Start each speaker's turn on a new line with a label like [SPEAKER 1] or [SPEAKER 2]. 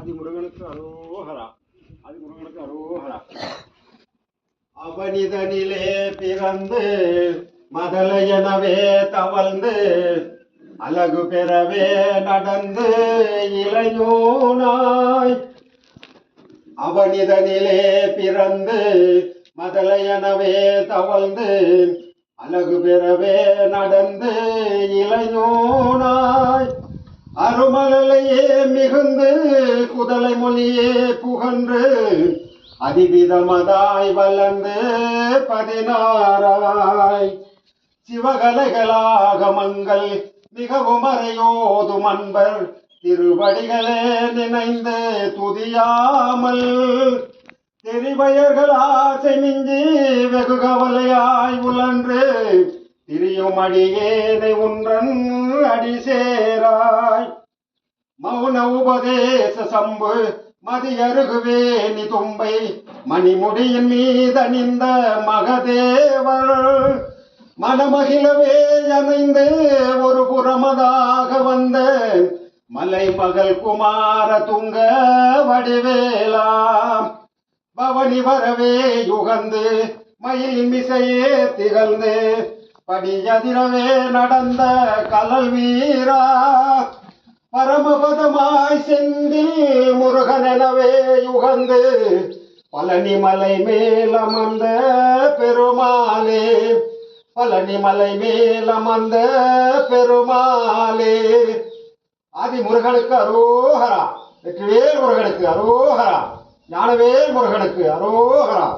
[SPEAKER 1] ஆதிமுருகனுக்கு அரோகரா. ஆதிமுருகனுக்கு அரோகரா. அவனிதனிலே பிறந்து மதலையனவே தவழ்ந்து அழகு பெறவே நடந்து இளையோனாய். அவனிதனிலே பிறந்து மதலையனவே தவழ்ந்து அழகு பெறவே நடந்து இளையோனாய். அருமலையே மிகுந்து குதலை மொழியே புகன்று அதிவிதமதாய் வளர்ந்து 16 சிவகலைகளாகமங்கள் மிகவும் அறையோதும் அன்பர் திருவடிகளே நினைந்து துதியாமல் தெரிவயர்கள் ஆசை மிஞ்சி வெகு கவலையாய் உழன்று திரியும் அடியேனை உன்றன் அடி சேராய். மௌன உபதேச சம்பு மதியருகுவேணி தும்பை மணிமுடியின் மீதணிந்த மகதேவர் மனமகிழவே அமைந்து ஒரு புறமதாக வந்த மலை மகள் குமார துங்க வடிவேலாம். பவனி வரவே யுகந்து மயிலின் மிசையே திகழ்ந்து படியதிரவே நடந்த கலல் வீரா. பரமபதமாய் செந்தில் முருகனெனவே யுகந்து பழனிமலை மேலமர்ந்த பெருமாளே. பழனிமலை மேலமர்ந்த பெருமாளே. ஆதிமுருகனுக்கு அரோகரா. வெற்றிவேல் முருகனுக்கு அரோகரா. ஞானவேல் முருகனுக்கு அரோகரா.